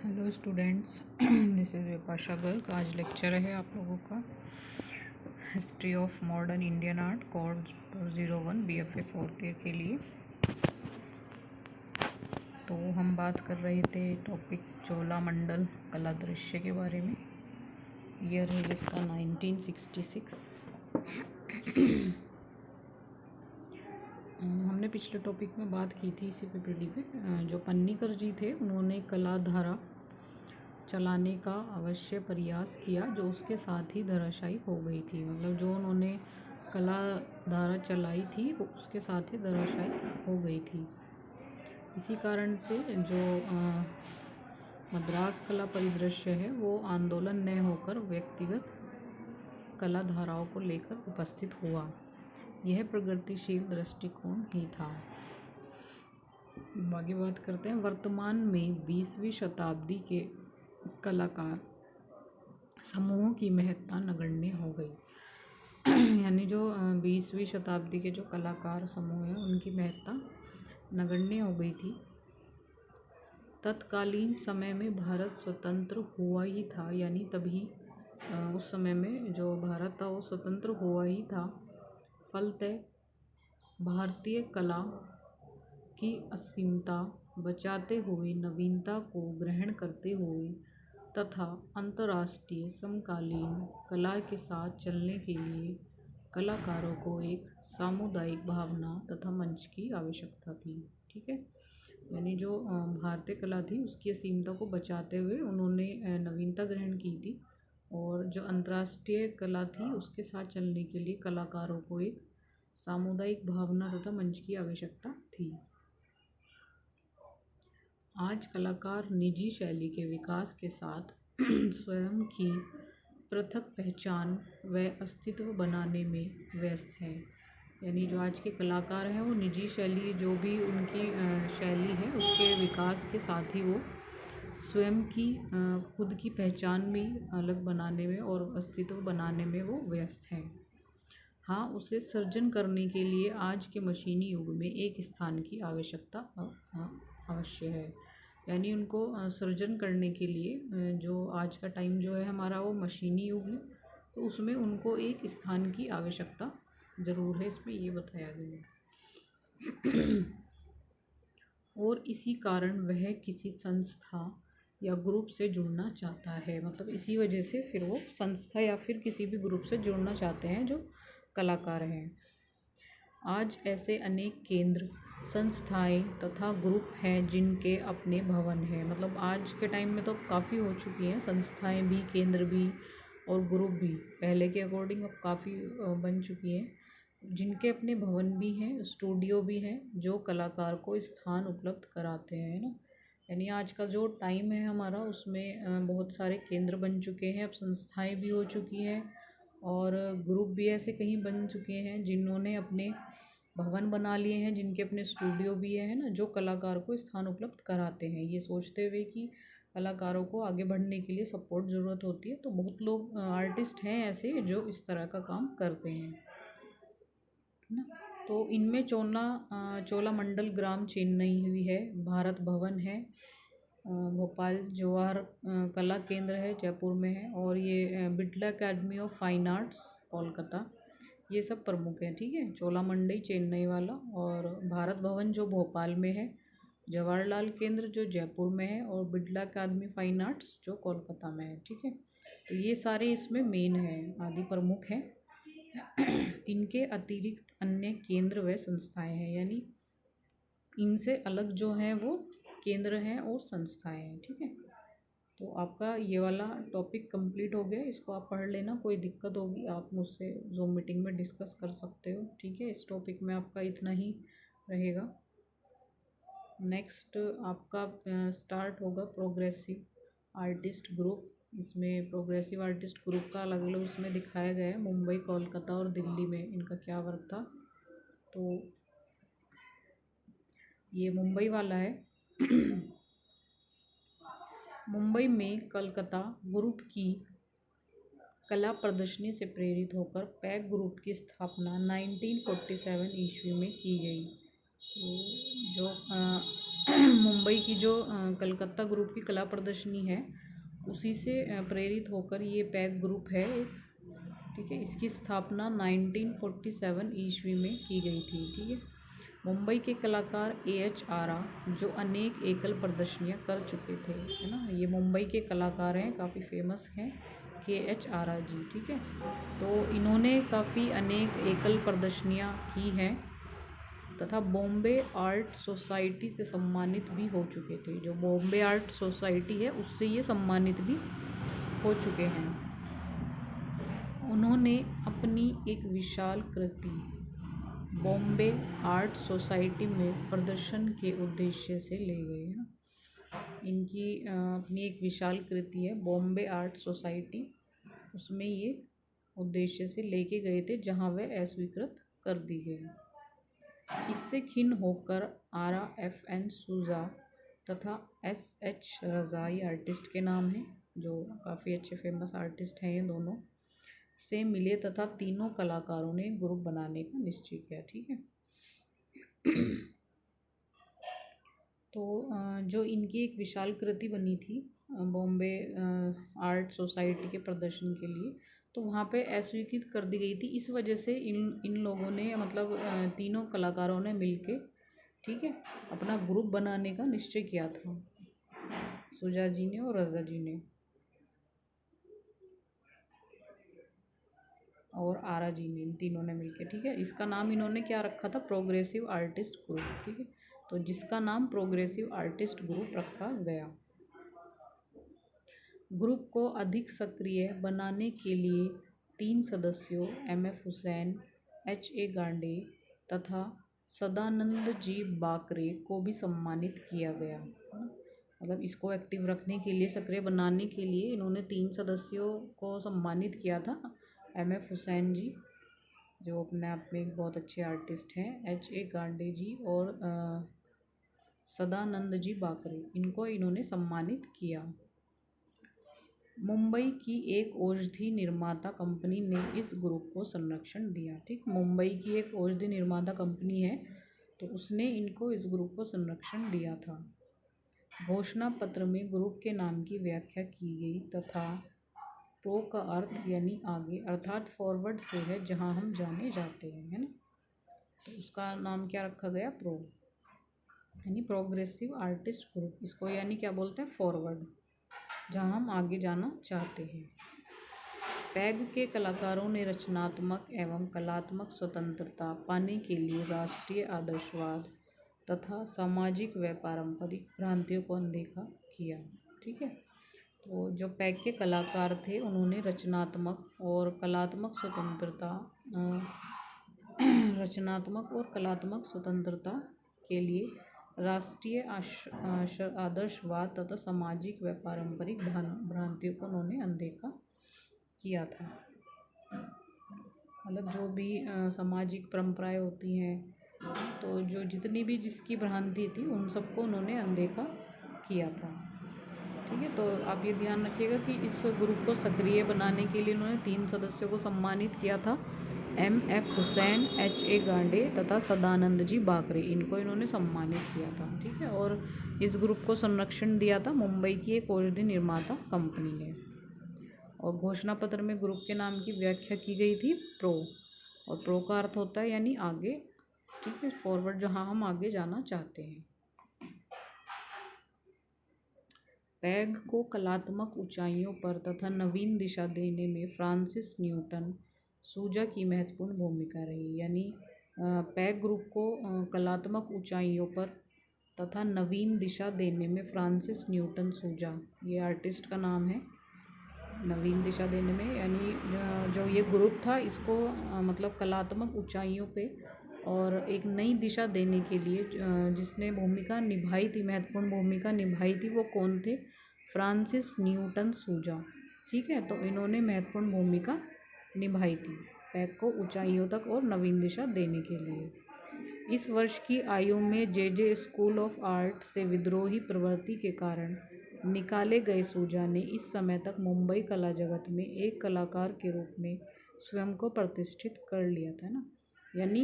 Hello students, this is Vipasha Garg. आज lecture है आप लोगों का history of modern Indian art course 01 BFA fourth year के लिए। तो हम बात कर रहे थे टॉपिक चोलामंडल कला दृश्य के बारे में। ईयर है जिसका 1966। हमने पिछले टॉपिक में बात की थी इसी पीपीटी पे। जो पन्नीकर जी थे उन्होंने कला धारा चलाने का अवश्य प्रयास किया, जो उसके साथ ही धराशायी हो गई थी। मतलब जो उन्होंने कला धारा चलाई थी वो उसके साथ ही धराशायी हो गई थी। इसी कारण से जो मद्रास कला परिदृश्य है वो आंदोलन न होकर व्यक्तिगत कला धाराओं को लेकर उपस्थित हुआ। यह प्रगतिशील दृष्टिकोण ही था। आगे बात करते हैं। वर्तमान में 20वीं शताब्दी के कलाकार समूहों की महत्ता नगण्य हो गई। यानी जो 20वीं शताब्दी के जो कलाकार समूह हैं उनकी महत्ता नगण्य हो गई थी। तत्कालीन समय में भारत स्वतंत्र हुआ ही था, यानी तभी उस समय में जो भारत था वो स्वतंत्र हुआ ही था। फलतः भारतीय कला की असीमता बचाते हुए नवीनता को ग्रहण करते हुए तथा अंतर्राष्ट्रीय समकालीन कला के साथ चलने के लिए कलाकारों को एक सामुदायिक भावना तथा मंच की आवश्यकता थी। ठीक है, यानी जो भारतीय कला थी उसकी असीमता को बचाते हुए उन्होंने नवीनता ग्रहण की थी, और जो अंतर्राष्ट्रीय कला थी उसके साथ चलने के लिए कलाकारों को एक सामुदायिक भावना तथा मंच की आवश्यकता थी। आज कलाकार निजी शैली के विकास के साथ स्वयं की पृथक पहचान व अस्तित्व बनाने में व्यस्त हैं। यानी जो आज के कलाकार हैं वो निजी शैली, जो भी उनकी शैली है उसके विकास के साथ ही वो स्वयं की खुद की पहचान भी अलग बनाने में और अस्तित्व बनाने में वो व्यस्त हैं। हाँ, उसे सर्जन करने के लिए आज के मशीनी युग में एक स्थान की आवश्यकता अवश्य है। यानी उनको सर्जन करने के लिए जो आज का टाइम जो है हमारा वो मशीनी युग है, तो उसमें उनको एक स्थान की आवश्यकता ज़रूर है, इसमें ये बताया गया है। और इसी कारण वह किसी संस्था या ग्रुप से जुड़ना चाहता है। मतलब इसी वजह से फिर वो संस्था या फिर किसी भी ग्रुप से जुड़ना चाहते हैं जो कलाकार हैं। आज ऐसे अनेक केंद्र, संस्थाएं तथा ग्रुप हैं जिनके अपने भवन हैं। मतलब आज के टाइम में तो काफ़ी हो चुकी हैं संस्थाएं भी, केंद्र भी और ग्रुप भी। पहले के अकॉर्डिंग अब काफ़ी बन चुकी हैं, जिनके अपने भवन भी हैं, स्टूडियो भी हैं, जो कलाकार को स्थान उपलब्ध कराते हैं ना। यानी आज का जो टाइम है हमारा उसमें बहुत सारे केंद्र बन चुके हैं, अब संस्थाएं भी हो चुकी हैं और ग्रुप भी ऐसे कहीं बन चुके हैं जिन्होंने अपने भवन बना लिए हैं, जिनके अपने स्टूडियो भी है ना, जो कलाकार को स्थान उपलब्ध कराते हैं, ये सोचते हुए कि कलाकारों को आगे बढ़ने के लिए सपोर्ट ज़रूरत होती है। तो बहुत लोग आर्टिस्ट हैं ऐसे जो इस तरह का काम करते हैं ना। तो इनमें चोलामंडल ग्राम चेन्नई हुई है, भारत भवन है भोपाल, जवाहर कला केंद्र है जयपुर में है, और ये Birla academy of fine arts Kolkata, ये सब प्रमुख हैं। ठीक है, चोलामंडई चेन्नई वाला, और भारत भवन जो भोपाल में है, जवाहरलाल केंद्र जो जयपुर में है, और बिड़ला अकादमी फाइन आर्ट्स जो कोलकाता में है। ठीक है, तो ये सारे इसमें मेन हैं, आदि प्रमुख हैं। इनके अतिरिक्त अन्य केंद्र व संस्थाएं हैं, यानी इनसे अलग जो हैं वो केंद्र हैं और संस्थाएं हैं। ठीक है, तो आपका ये वाला टॉपिक कंप्लीट हो गया, इसको आप पढ़ लेना। कोई दिक्कत होगी आप मुझसे ज़ूम मीटिंग में डिस्कस कर सकते हो। ठीक है, इस टॉपिक में आपका इतना ही रहेगा। नेक्स्ट आपका स्टार्ट होगा प्रोग्रेसिव आर्टिस्ट ग्रुप। इसमें प्रोग्रेसिव आर्टिस्ट ग्रुप का अलग अलग उसमें दिखाया गया है, मुंबई, कोलकाता और दिल्ली में इनका क्या वर्क था। तो ये मुंबई वाला है। मुंबई में कलकत्ता ग्रुप की कला प्रदर्शनी से प्रेरित होकर पैक ग्रुप की स्थापना 1947 ईस्वी में की गई। तो जो मुंबई की जो कलकत्ता ग्रुप की कला प्रदर्शनी है उसी से प्रेरित होकर ये पैग ग्रुप है। ठीक है, इसकी स्थापना 1947 ईस्वी में की गई थी। ठीक है, मुंबई के कलाकार AH आरा जो अनेक एकल प्रदर्शनियां कर चुके थे, है ना, ये मुंबई के कलाकार हैं, काफ़ी फेमस हैं KH आरा जी। ठीक है, तो इन्होंने काफ़ी अनेक एकल प्रदर्शनियां की हैं तथा बॉम्बे आर्ट सोसाइटी से सम्मानित भी हो चुके थे। जो बॉम्बे आर्ट सोसाइटी है उससे ये सम्मानित भी हो चुके हैं। उन्होंने अपनी एक विशाल कृति बॉम्बे आर्ट सोसाइटी में प्रदर्शन के उद्देश्य से ले गए हैं। इनकी अपनी एक विशाल कृति है बॉम्बे आर्ट सोसाइटी, उसमें ये उद्देश्य से लेके गए थे जहां वह अस्वीकृत कर दी गई। इससे खिन्न होकर आरा FN सूजा तथा SH रज़ा, ये आर्टिस्ट के नाम हैं जो काफ़ी अच्छे फेमस आर्टिस्ट हैं, ये दोनों से मिले तथा तीनों कलाकारों ने ग्रुप बनाने का निश्चय किया। ठीक है, तो जो इनकी एक विशाल कृति बनी थी बॉम्बे आर्ट सोसाइटी के प्रदर्शन के लिए, तो वहाँ पे अस्वीकृत कर दी गई थी। इस वजह से इन लोगों ने, मतलब तीनों कलाकारों ने मिलके, ठीक है, अपना ग्रुप बनाने का निश्चय किया था, सुजा जी ने और रज़ा जी ने और आरा जी ने, इन तीनों ने मिलके। ठीक है, इसका नाम इन्होंने क्या रखा था, प्रोग्रेसिव आर्टिस्ट ग्रुप। ठीक है, तो जिसका नाम प्रोग्रेसिव आर्टिस्ट ग्रुप रखा गया। ग्रुप को अधिक सक्रिय बनाने के लिए 3 सदस्यों MF हुसैन, HA गांडे तथा सदानंद जी बाकरे को भी सम्मानित किया गया। मतलब इसको एक्टिव रखने के लिए, सक्रिय बनाने के लिए इन्होंने 3 सदस्यों को सम्मानित किया था। MF हुसैन जी जो अपने आप में एक बहुत अच्छे आर्टिस्ट हैं, HA गांडे जी और सदानंद जी बाकरे, इनको इन्होंने सम्मानित किया। मुंबई की एक औषधि निर्माता कंपनी ने इस ग्रुप को संरक्षण दिया। ठीक, मुंबई की एक औषधि निर्माता कंपनी है, तो उसने इनको, इस ग्रुप को संरक्षण दिया था। घोषणा पत्र में ग्रुप के नाम की व्याख्या की गई तथा प्रो का अर्थ यानी आगे, अर्थात फॉरवर्ड से है जहां हम जाने जाते हैं, है ना, तो उसका नाम क्या रखा गया, प्रो, यानी प्रोग्रेसिव आर्टिस्ट ग्रुप। इसको यानी क्या बोलते हैं, फॉरवर्ड, जहां हम आगे जाना चाहते हैं। पैग के कलाकारों ने रचनात्मक एवं कलात्मक स्वतंत्रता पाने के लिए राष्ट्रीय आदर्शवाद तथा सामाजिक व पारंपरिक भ्रांतियों को अनदेखा किया। ठीक है, तो जो पैग के कलाकार थे उन्होंने रचनात्मक और कलात्मक स्वतंत्रता के लिए राष्ट्रीय आदर्शवाद तथा सामाजिक व पारंपरिक भ्रांतियों को उन्होंने अनदेखा किया था। मतलब जो भी सामाजिक परंपराएं होती हैं, तो जो जितनी भी जिसकी भ्रांति थी उन सबको उन्होंने अनदेखा किया था। ठीक है, तो आप ये ध्यान रखिएगा कि इस ग्रुप को सक्रिय बनाने के लिए उन्होंने 3 सदस्यों को सम्मानित किया था, MF हुसैन, HA गांडे तथा सदानंद जी बाकरे, इनको इन्होंने सम्मानित किया था। ठीक है, और इस ग्रुप को संरक्षण दिया था मुंबई की एक औषधि निर्माता कंपनी ने। और घोषणा पत्र में ग्रुप के नाम की व्याख्या की गई थी प्रो, और प्रो का अर्थ होता है यानी आगे। ठीक है, फॉरवर्ड, जहाँ हम आगे जाना चाहते हैं। पैग को कलात्मक ऊंचाइयों पर तथा नवीन दिशा देने में फ्रांसिस न्यूटन सूजा की महत्वपूर्ण भूमिका रही। यानी पैग ग्रुप को कलात्मक ऊंचाइयों पर तथा नवीन दिशा देने में फ्रांसिस न्यूटन सूजा, ये आर्टिस्ट का नाम है, नवीन दिशा देने में, यानी जो ये ग्रुप था इसको मतलब कलात्मक ऊंचाइयों पे और एक नई दिशा देने के लिए जिसने भूमिका निभाई थी, महत्वपूर्ण भूमिका निभाई थी, वो कौन थे, फ्रांसिस न्यूटन सूजा। ठीक है, तो इन्होंने महत्वपूर्ण भूमिका निभाई थी पैग को ऊंचाइयों तक और नवीन दिशा देने के लिए। इस वर्ष की आयु में JJ स्कूल ऑफ आर्ट से विद्रोही प्रवृत्ति के कारण निकाले गए सूजा ने इस समय तक मुंबई कला जगत में एक कलाकार के रूप में स्वयं को प्रतिष्ठित कर लिया था ना। यानी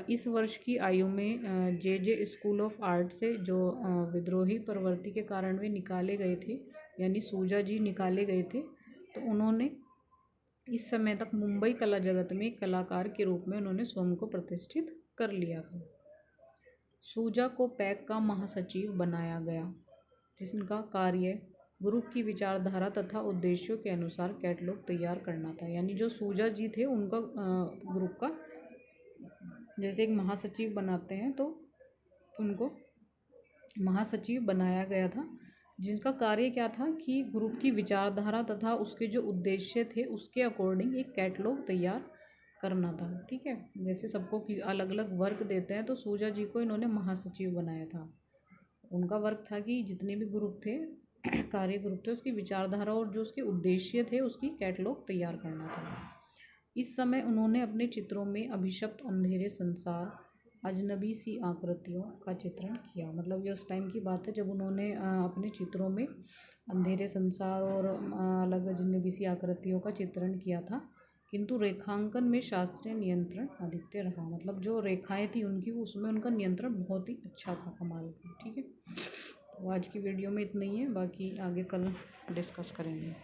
इस वर्ष की आयु में जे स्कूल ऑफ आर्ट से जो विद्रोही प्रवृत्ति के कारण वे निकाले गए थे, यानी सूजा जी निकाले गए थे, तो उन्होंने इस समय तक मुंबई कला जगत में एक कलाकार के रूप में उन्होंने स्वयं को प्रतिष्ठित कर लिया था। सूजा को पैक का महासचिव बनाया गया, जिसका कार्य ग्रुप की विचारधारा तथा उद्देश्यों के अनुसार कैटलॉग तैयार करना था। यानी जो सूजा जी थे उनका ग्रुप का जैसे एक महासचिव बनाते हैं, तो उनको महासचिव बनाया गया था, जिनका कार्य क्या था कि ग्रुप की विचारधारा तथा उसके जो उद्देश्य थे उसके अकॉर्डिंग एक कैटलॉग तैयार करना था। ठीक है, जैसे सबको अलग अलग वर्क देते हैं, तो सूजा जी को इन्होंने महासचिव बनाया था। उनका वर्क था कि जितने भी ग्रुप थे कार्य ग्रुप थे उसकी विचारधारा और जो उसके उद्देश्य थे उसकी कैटलॉग तैयार करना था। इस समय उन्होंने अपने चित्रों में अभिशप्त अंधेरे संसार, अजनबी सी आकृतियों का चित्रण किया। मतलब ये उस टाइम की बात है जब उन्होंने अपने चित्रों में अंधेरे संसार और अलग अजनबी सी आकृतियों का चित्रण किया था, किंतु रेखांकन में शास्त्रीय नियंत्रण आदित्य रहा। मतलब जो रेखाएं थी उनकी, उसमें उनका नियंत्रण बहुत ही अच्छा था, कमाल का। ठीक है, तो आज की वीडियो में इतना ही है, बाकी आगे कल डिस्कस करेंगे।